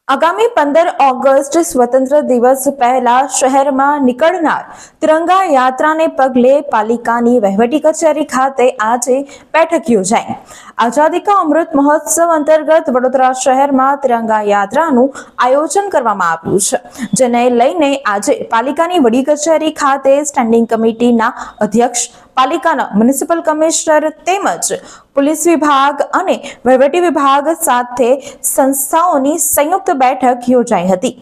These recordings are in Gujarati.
આગામી 15 ઓગસ્ટ સ્વતંત્ર દિવસ પહેલા શહેરમાં નીકળનાર તિરંગા યાત્રાને પગલે પાલિકાની વહીવટી કચેરી ખાતે આજે બેઠક યોજાઈ। આઝાદી કા અમૃત મહોત્સવ અંતર્ગત વડોદરા શહેરમાં તિરંગા યાત્રાનું આયોજન કરવામાં આવ્યું છે, જેને લઈને આજે પાલિકાની વડી કચેરી ખાતે સ્ટેન્ડિંગ કમિટીના અધ્યક્ષ, પાલિકાના મ્યુનિસિપલ કમિશનર તેમજ પોલીસ વિભાગ અને વહીવટી વિભાગ સાથે સંસ્થાઓની સંયુક્ત બેઠક યોજાઈ હતી।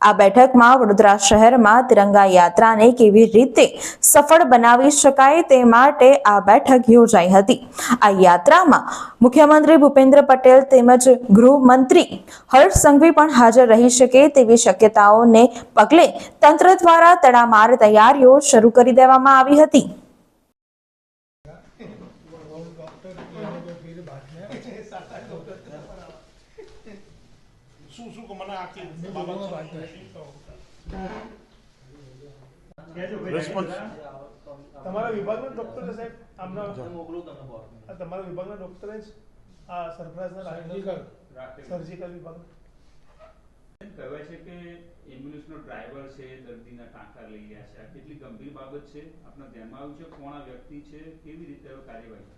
આ બેઠકમાં વડોદરા શહેરમાં તિરંગા યાત્રાને કેવી રીતે સફળ બનાવી શકાય તે માટે આ બેઠક યોજાઈ હતી। આ યાત્રામાં મુખ્યમંત્રી ભૂપેન્દ્ર પટેલ તેમજ ગૃહમંત્રી હર્ષ સંઘવી પણ હાજર રહી શકે તેવી શક્યતાઓને પગલે તંત્ર દ્વારા તડામાર તૈયારીઓ શરૂ કરી દેવામાં આવી હતી। તમારા વિભાગના ડોક્ટર સાહેબ આમના તમારા વિભાગના ડોક્ટર જ આ સરફરાજના સર્જિકલ વિભાગ કહેવાય છે કે એમ્બ્યુલન્સનો ડ્રાઈવર છે દર્દીના ટાંકા લઈ ગયા છે, આ કેટલી ગંભીર બાબત છે, આપના ધ્યાનમાં આવ્યું છે? કોણ આ વ્યક્તિ છે, કેવી રીતે કાર્યવાહી?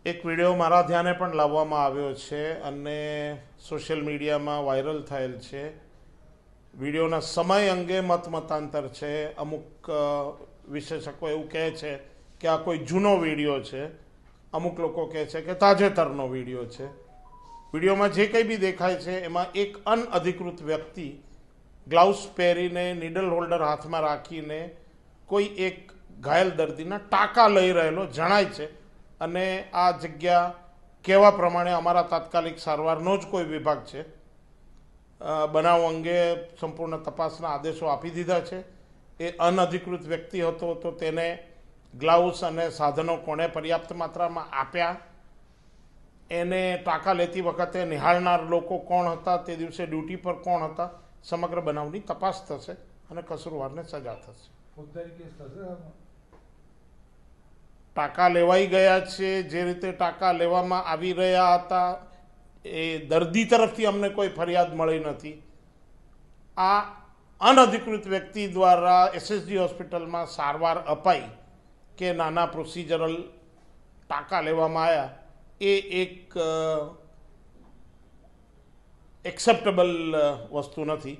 એક વિડીયો મારા ધ્યાને પણ લાવવામાં આવ્યો છે અને સોશિયલ મીડિયામાં વાયરલ થયેલ છે। વિડીયોના સમય અંગે મતાંતર છે। અમુક વિશેષકો એવું કહે છે કે આ કોઈ જૂનો વિડીયો છે, અમુક લોકો કહે છે કે તાજેતરનો વિડીયો છે। વિડીયોમાં જે કંઈ બી દેખાય છે એમાં એક અનઅધિકૃત વ્યક્તિ ગ્લાઉઝ પહેરીને નીડલ હોલ્ડર હાથમાં રાખીને કોઈ એક ઘાયલ દર્દીના ટાંકા લઈ રહેલો જણાય છે અને આ જગ્યા કહેવા પ્રમાણે અમારા તાત્કાલિક સારવારનો જ કોઈ વિભાગ છે। બનાવ અંગે સંપૂર્ણ તપાસના આદેશો આપી દીધા છે। એ અનઅધિકૃત વ્યક્તિ હતો તો તેને ગ્લાઉઝ અને સાધનો કોણે પર્યાપ્ત માત્રામાં આપ્યા, એને ટાંકા લેતી વખતે નિહાળનાર લોકો કોણ હતા, તે દિવસે ડ્યુટી પર કોણ હતા, સમગ્ર બનાવની તપાસ થશે અને કસૂરવારને સજા થશે। ટાંકા લેવાઈ ગયા છે, જે રીતે ટાંકા લેવામાં આવી રહ્યા હતા એ દર્દી તરફથી અમને કોઈ ફરિયાદ મળી નથી। આ અનઅધિકૃત વ્યક્તિ દ્વારા એસએસજી હોસ્પિટલમાં સારવાર અપાઈ કે નાના પ્રોસિજરલ ટાંકા લેવામાં આવ્યા એ એક એક્સેપ્ટેબલ વસ્તુ નથી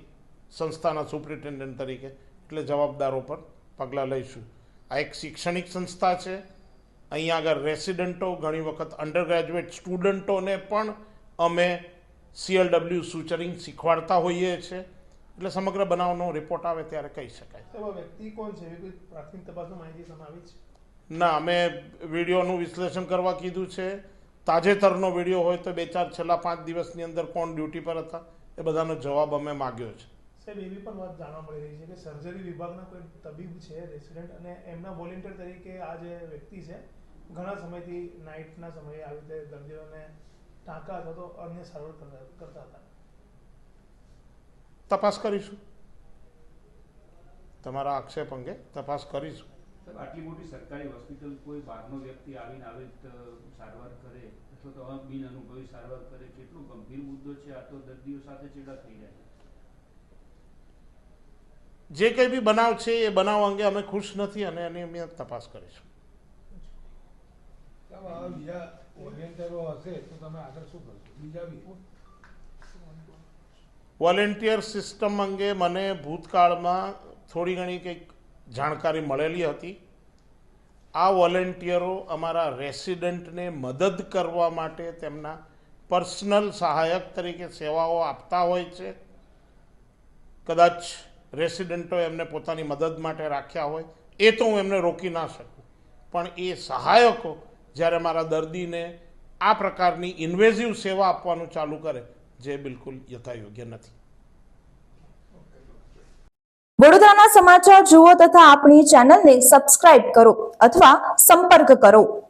સંસ્થાના સુપ્રિન્ટેન્ડન્ટ તરીકે, એટલે જવાબદારો પર પગલાં લઈશું। આ એક શૈક્ષણિક સંસ્થા છે, અહીંયા આગળ રેસિડન્ટો, ઘણી વખત અંડર ગ્રેજ્યુએટ સ્ટુડન્ટોને પણ અમે CLW સૂચરિંગ શીખવાડતા હોઈએ છીએ, એટલે સમગ્ર બનાવનો રિપોર્ટ આવે ત્યારે કહી શકાય। વ્યક્તિ કોણ છે, કોઈ પ્રાથમિક તપાસમાં માહિતી સામે આવી છે? ના, અમે વિડીયોનું વિશ્લેષણ કરવા કીધું છે। તાજેતરનો વિડીયો હોય તો છેલ્લા 5 દિવસની અંદર કોણ ડ્યુટી પર હતા એ બધાનો જવાબ અમે માગ્યો છે। સાહેબ, એવી પણ વાત જાણવા મળી રહી છે કે સર્જરી વિભાગના કોઈ તબીબ છે રેસિડેન્ટ અને એમના વોલેન્ટિયર તરીકે આ જે વ્યક્તિ છે ઘણા સમયથી નાઇટના સમયે આવી રીતે દર્દીઓને ટાંકા અથવા તો અન્ય સારવાર કરતા હતા। તપાસ કરીશું, તમારા આક્ષેપ અંગે તપાસ કરીશું। આટલી મોટી સરકારી હોસ્પિટલ કોઈ બહારનો વ્યક્તિ આવીને આવી સારવાર કરે અથવા તો બિન અનુભવી સારવાર કરે, કેટલો ગંભીર મુદ્દો છે આ, તો દર્દીઓ સાથે ચેડા થઈ જાય છે। જે કંઈ બી બનાવ છે એ બનાવ અંગે અમે ખુશ નથી અને એની અમે તપાસ કરીશું। વોલેન્ટિયર સિસ્ટમ અંગે મને ભૂતકાળમાં થોડી ઘણી કંઈક જાણકારી મળેલી હતી। આ વોલેન્ટિયરો અમારા રેસિડન્ટને મદદ કરવા માટે તેમના પર્સનલ સહાયક તરીકે સેવાઓ આપતા હોય છે। કદાચ રેસિડન્ટો એમને પોતાની મદદ માટે રાખ્યા હોય એ તો હું એમને રોકી ના શકું, પણ એ સહાયકો જ્યારે મારા દર્દીને આ પ્રકારની ઇન્વેઝિવ સેવા આપવાનું ચાલુ કરે, જે બિલકુલ યથાયોગ્ય નથી। વડોદરાના સમાચાર જુઓ તથા આપણી ચેનલને સબસ્ક્રાઇબ કરો અથવા સંપર્ક કરો।